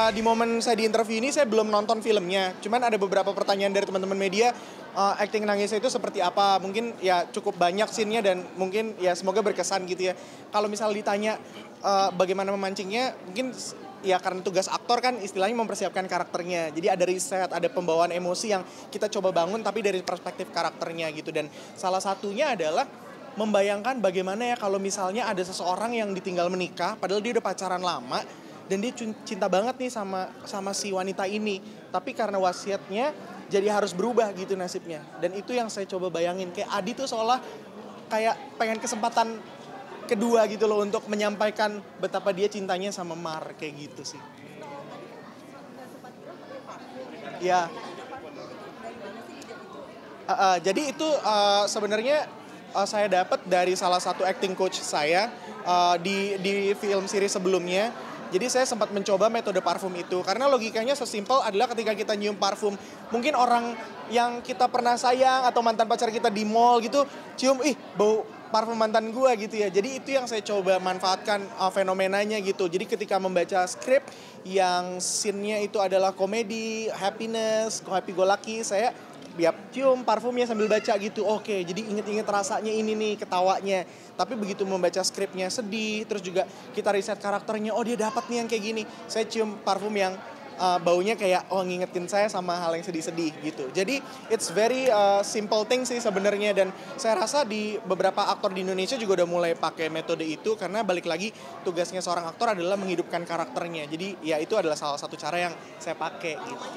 di momen saya di interview ini saya belum nonton filmnya. Cuman ada beberapa pertanyaan dari teman-teman media, acting nangisnya itu seperti apa? Mungkin ya cukup banyak scene-nya dan mungkin ya semoga berkesan gitu ya. Kalau misal ditanya bagaimana memancingnya, mungkin ya karena tugas aktor kan istilahnya mempersiapkan karakternya. Jadi ada riset, ada pembawaan emosi yang kita coba bangun tapi dari perspektif karakternya gitu. Dan salah satunya adalah membayangkan bagaimana ya kalau misalnya ada seseorang yang ditinggal menikah padahal dia udah pacaran lama dan dia cinta banget nih sama si wanita ini, tapi karena wasiatnya jadi harus berubah gitu nasibnya. Dan itu yang saya coba bayangin, kayak Adi tuh seolah kayak pengen kesempatan kedua gitu loh untuk menyampaikan betapa dia cintanya sama Mar, kayak gitu sih. Ya. Jadi itu sebenarnya saya dapat dari salah satu acting coach saya di film series sebelumnya. Jadi saya sempat mencoba metode parfum itu karena logikanya sesimpel adalah ketika kita nyium parfum, mungkin orang yang kita pernah sayang atau mantan pacar kita di mall gitu cium, bau parfum mantan gua gitu ya. Jadi itu yang saya coba manfaatkan fenomenanya gitu. Jadi ketika membaca skrip yang scene-nya itu adalah komedi, happiness, happy go lucky, saya cium parfumnya sambil baca gitu. Oke, jadi inget-inget rasanya ini nih, ketawanya. Tapi begitu membaca skripnya sedih, terus juga kita riset karakternya, oh dia dapat nih yang kayak gini. Saya cium parfum yang baunya kayak ngingetin saya sama hal yang sedih-sedih gitu. Jadi it's very simple thing sih sebenarnya, dan saya rasa di beberapa aktor di Indonesia juga udah mulai pakai metode itu karena balik lagi tugasnya seorang aktor adalah menghidupkan karakternya. Jadi ya itu adalah salah satu cara yang saya pakai gitu.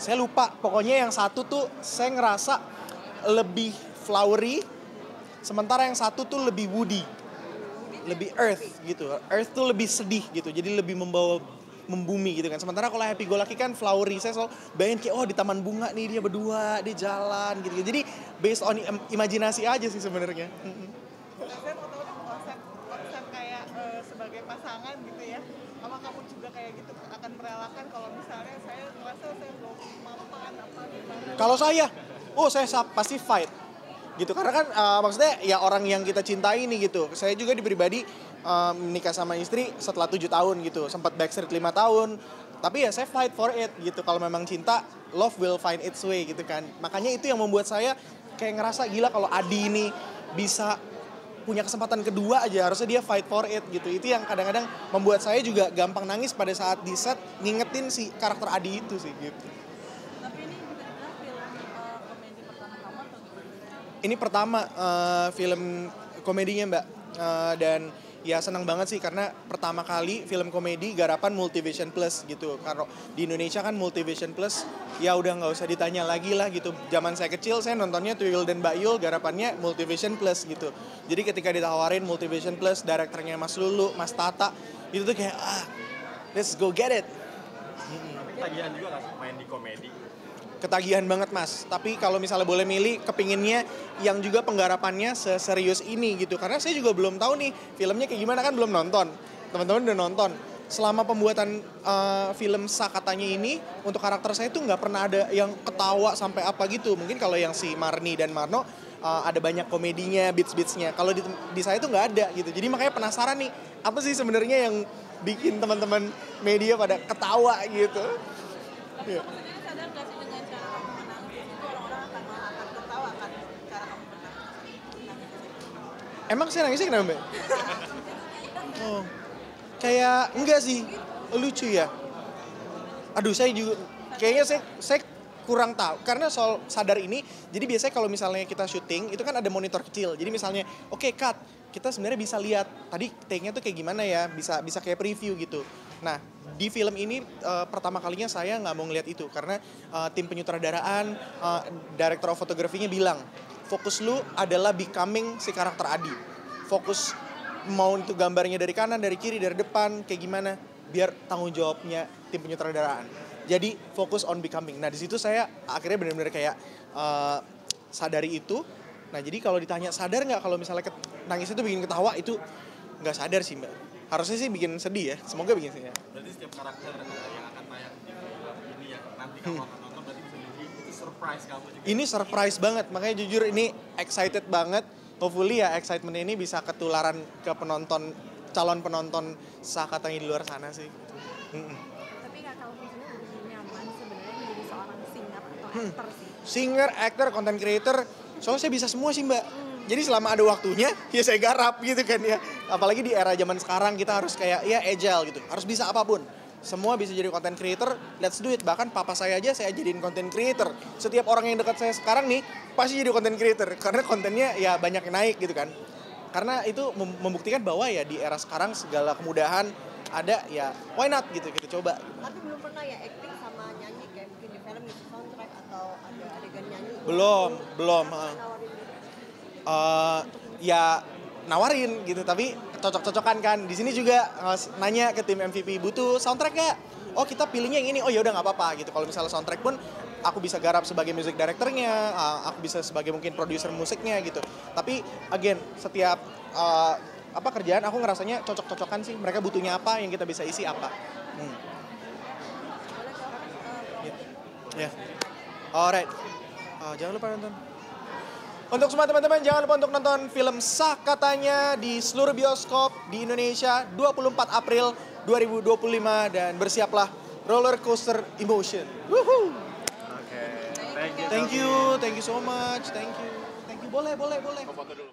Saya lupa, pokoknya yang satu tuh saya ngerasa lebih flowery, sementara yang satu tuh lebih woody, lebih earth gitu. Earth tuh lebih sedih gitu, jadi lebih membumi gitu kan. Sementara kalau happy go lucky kan flowery, saya selalu bayangin kayak di taman bunga nih dia berdua, dia jalan gitu. Jadi based on imajinasi aja sih sebenarnya. Saya mau tahu konsep kayak sebagai pasangan gitu ya. Apa kamu juga kayak gitu akan merelakan kalau misalnya saya merasa saya belum mapan apa gimana? Kalau saya pasti fight gitu karena kan maksudnya ya orang yang kita cintai nih gitu. Saya juga di pribadi menikah sama istri setelah 7 tahun gitu, sempat backstreet 5 tahun, tapi ya saya fight for it gitu. Kalau memang cinta, love will find its way gitu kan. Makanya itu yang membuat saya kayak ngerasa gila kalau Adi ini bisa punya kesempatan kedua aja, harusnya dia fight for it gitu. Itu yang kadang-kadang membuat saya juga gampang nangis pada saat di set ngingetin si karakter Adi itu sih gitu. Tapi ini benar-benar film komedi pertama kamu atau gimana? Ini pertama film komedinya Mbak, dan ya senang banget sih karena pertama kali film komedi garapan Multivision Plus gitu. Karena di Indonesia kan Multivision Plus ya udah nggak usah ditanya lagi lah gitu. Zaman saya kecil saya nontonnya Tuyul dan Mbak Yul, garapannya Multivision Plus gitu. Jadi ketika ditawarin Multivision Plus, direkturnya Mas Lulu, Mas Tata, itu tuh kayak let's go get it. Tapi ketagihan juga nggak main di komedi? Ketagihan banget Mas, tapi kalau misalnya boleh milih, kepinginnya yang juga penggarapannya seserius ini gitu. Karena saya juga belum tahu nih filmnya kayak gimana, kan belum nonton. Teman-teman udah nonton. Selama pembuatan film Sakatanya ini, untuk karakter saya tuh nggak pernah ada yang ketawa sampai apa gitu. Mungkin kalau yang si Marni dan Marno ada banyak komedinya, beats-beatsnya. Kalau di saya tuh nggak ada gitu. Jadi makanya penasaran nih, apa sih sebenarnya yang bikin teman-teman media pada ketawa gitu. Yeah. Sadar nggak sih dengan cara kamu menangis itu orang-orang akan tertawa kan cara kamu menangis? Emang saya nangisnya kenapa Mbak? Kayak enggak sih, lucu ya. Aduh saya juga, kayaknya saya kurang tahu. Karena soal sadar ini, jadi biasanya kalau misalnya kita syuting, itu kan ada monitor kecil. Jadi misalnya, oke, cut, kita sebenarnya bisa lihat tadi take-nya tuh kayak gimana ya, bisa kayak preview gitu. Nah, di film ini pertama kalinya saya nggak mau ngeliat itu karena tim penyutradaraan, director of photography-nya bilang fokus lu adalah becoming si karakter Adi. Fokus mau itu gambarnya dari kanan, dari kiri, dari depan, kayak gimana, biar tanggung jawabnya tim penyutradaraan. Jadi fokus on becoming. Nah di situ saya akhirnya benar-benar kayak sadari itu. Nah jadi kalau ditanya sadar nggak kalau misalnya nangis itu bikin ketawa, itu nggak sadar sih Mbak. Harusnya sih bikin sedih ya, semoga bikin sedih. Berarti setiap karakter yang akan tayang di film ini ya, nanti kalau akan nonton berarti bisa jadi itu surprise kamu juga. Ini surprise banget, makanya jujur ini excited banget. Hopefully ya excitement ini bisa ketularan ke calon penonton Sakatanya di luar sana sih. Tapi Kak Calvin sendiri lebih nyaman sebenarnya menjadi seorang singer atau aktor sih? Singer, actor, content creator, soalnya saya bisa semua sih Mbak. Jadi selama ada waktunya, ya saya garap gitu kan ya. Apalagi di era zaman sekarang kita harus kayak ya agile gitu, harus bisa apapun. Semua bisa jadi content creator, let's do it. Bahkan papa saya aja saya jadiin content creator. Setiap orang yang dekat saya sekarang nih, pasti jadi content creator. Karena kontennya ya banyak yang naik gitu kan. Karena itu membuktikan bahwa ya di era sekarang segala kemudahan ada ya why not gitu, kita coba. Tapi belum pernah ya acting sama nyanyi kayak mungkin di film gitu soundtrack atau ada adegan nyanyi? Belum. Nawarin gitu. Ya nawarin gitu, tapi cocok-cocokan kan. Di sini juga nanya ke tim MVP, butuh soundtrack gak? Oh kita pilihnya yang ini, oh ya udah nggak apa-apa gitu. Kalau misalnya soundtrack pun aku bisa garap sebagai music directornya, aku bisa sebagai mungkin produser musiknya gitu. Tapi again setiap kerjaan aku ngerasanya cocok-cocokan sih. Mereka butuhnya apa, yang kita bisa isi apa. Ya. Alright. Jangan lupa nonton. Untuk semua teman-teman, jangan lupa untuk nonton film Sah Katanya di seluruh bioskop di Indonesia 24 April 2025 dan bersiaplah roller coaster emotion. Woohoo! Oke, Thank you so much. Thank you. Boleh. Foto dulu.